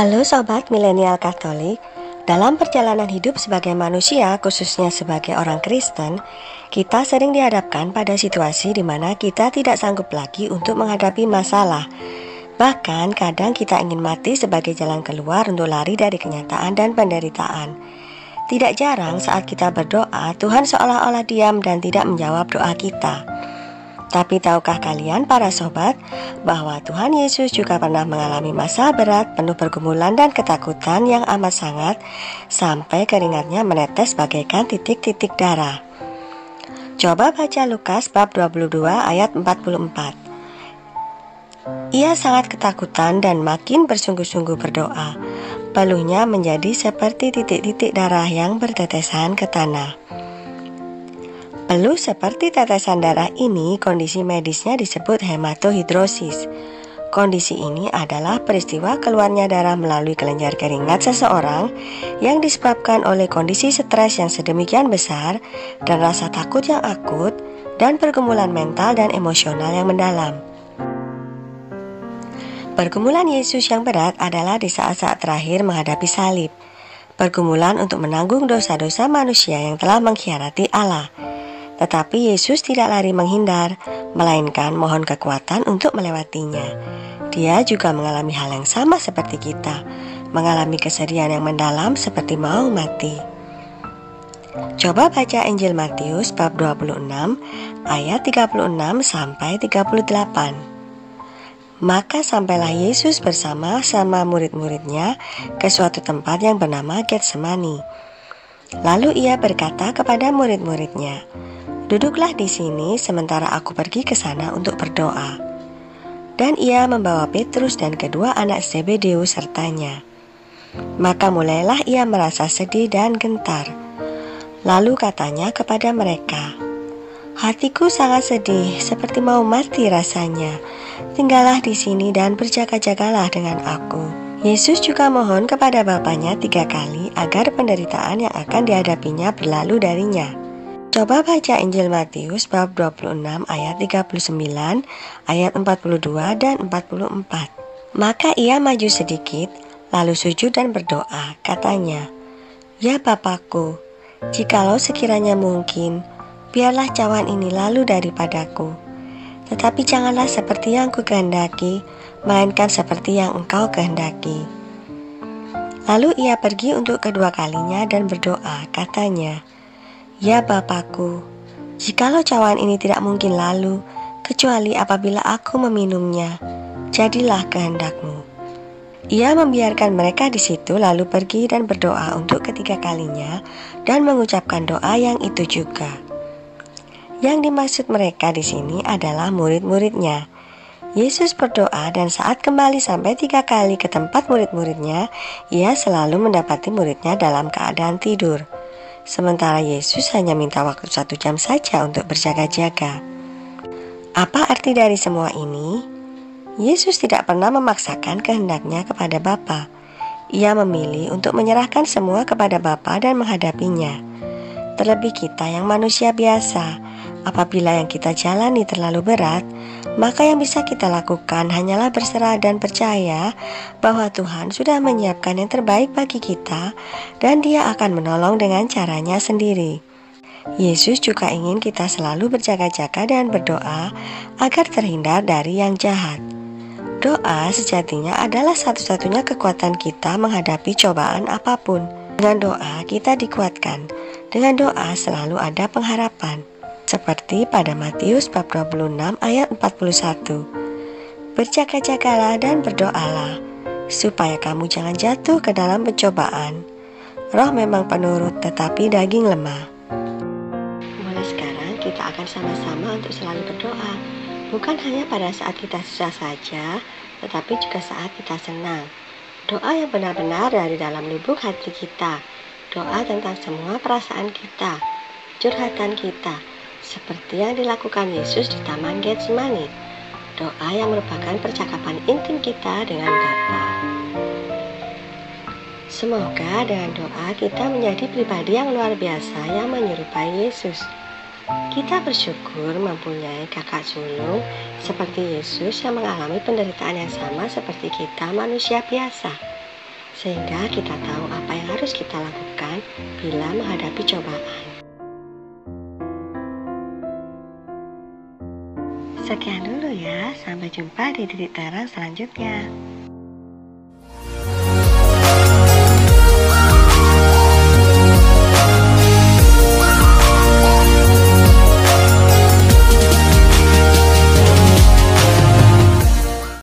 Halo Sobat Milenial Katolik. Dalam perjalanan hidup sebagai manusia, khususnya sebagai orang Kristen, kita sering dihadapkan pada situasi di mana kita tidak sanggup lagi untuk menghadapi masalah. Bahkan kadang kita ingin mati sebagai jalan keluar untuk lari dari kenyataan dan penderitaan. Tidak jarang saat kita berdoa, Tuhan seolah-olah diam dan tidak menjawab doa kita. Tapi tahukah kalian para sobat, bahwa Tuhan Yesus juga pernah mengalami masa berat penuh pergumulan dan ketakutan yang amat sangat, sampai keringatnya menetes bagaikan titik-titik darah. Coba baca Lukas bab 22 ayat 44. Ia sangat ketakutan dan makin bersungguh-sungguh berdoa. Peluhnya menjadi seperti titik-titik darah yang bertetesan ke tanah. Peluh seperti tetesan darah ini, kondisi medisnya disebut hematohidrosis. Kondisi ini adalah peristiwa keluarnya darah melalui kelenjar keringat seseorang yang disebabkan oleh kondisi stres yang sedemikian besar dan rasa takut yang akut dan pergumulan mental dan emosional yang mendalam. Pergumulan Yesus yang berat adalah di saat-saat terakhir menghadapi salib. Pergumulan untuk menanggung dosa-dosa manusia yang telah mengkhianati Allah. Tetapi Yesus tidak lari menghindar, melainkan mohon kekuatan untuk melewatinya. Dia juga mengalami hal yang sama seperti kita, mengalami kesedihan yang mendalam seperti mau mati. Coba baca Injil Matius bab 26 ayat 36 sampai 38. Maka sampailah Yesus bersama-sama murid-muridnya ke suatu tempat yang bernama Getsemani. Lalu ia berkata kepada murid-muridnya, "Duduklah di sini sementara aku pergi ke sana untuk berdoa." Dan ia membawa Petrus dan kedua anak Zebedeus sertanya. Maka mulailah ia merasa sedih dan gentar. Lalu katanya kepada mereka, "Hatiku sangat sedih, seperti mau mati rasanya. Tinggallah di sini dan berjaga-jagalah dengan aku." Yesus juga mohon kepada Bapanya 3 kali agar penderitaan yang akan dihadapinya berlalu darinya. Coba baca Injil Matius bab 26 ayat 39, ayat 42 dan 44. Maka ia maju sedikit, lalu sujud dan berdoa, katanya, "Ya Bapakku, jikalau sekiranya mungkin, biarlah cawan ini lalu daripadaku. Tetapi janganlah seperti yang kukehendaki, melainkan seperti yang Engkau kehendaki." Lalu ia pergi untuk kedua kalinya dan berdoa, katanya, "Ya Bapakku, jikalau cawan ini tidak mungkin lalu, kecuali apabila aku meminumnya, jadilah kehendak-Mu." Ia membiarkan mereka di situ lalu pergi dan berdoa untuk ketiga kalinya dan mengucapkan doa yang itu juga. Yang dimaksud mereka di sini adalah murid-muridnya. Yesus berdoa dan saat kembali sampai 3 kali ke tempat murid-muridnya, ia selalu mendapati muridnya dalam keadaan tidur. Sementara Yesus hanya minta waktu 1 jam saja untuk berjaga-jaga. Apa arti dari semua ini? Yesus tidak pernah memaksakan kehendaknya kepada Bapa. Ia memilih untuk menyerahkan semua kepada Bapa dan menghadapinya. Terlebih kita yang manusia biasa, apabila yang kita jalani terlalu berat, maka yang bisa kita lakukan hanyalah berserah dan percaya bahwa Tuhan sudah menyiapkan yang terbaik bagi kita dan Dia akan menolong dengan caranya sendiri. Yesus juga ingin kita selalu berjaga-jaga dan berdoa agar terhindar dari yang jahat. Doa sejatinya adalah satu-satunya kekuatan kita menghadapi cobaan apapun. Dengan doa kita dikuatkan. Dengan doa selalu ada pengharapan. Seperti pada Matius bab 26 ayat 41. "Berjaga-jagalah dan berdoalah, supaya kamu jangan jatuh ke dalam pencobaan. Roh memang penurut, tetapi daging lemah." Mulai sekarang kita akan sama-sama untuk selalu berdoa. Bukan hanya pada saat kita susah saja, tetapi juga saat kita senang. Doa yang benar-benar dari dalam lubuk hati kita. Doa tentang semua perasaan kita, curhatan kita, seperti yang dilakukan Yesus di Taman Getsemani. Doa yang merupakan percakapan intim kita dengan Bapa. Semoga dengan doa kita menjadi pribadi yang luar biasa yang menyerupai Yesus. Kita bersyukur mempunyai kakak sulung seperti Yesus yang mengalami penderitaan yang sama seperti kita manusia biasa. sehingga kita tahu apa yang harus kita lakukan bila menghadapi cobaan. Sekian dulu ya, sampai jumpa di titik terang selanjutnya.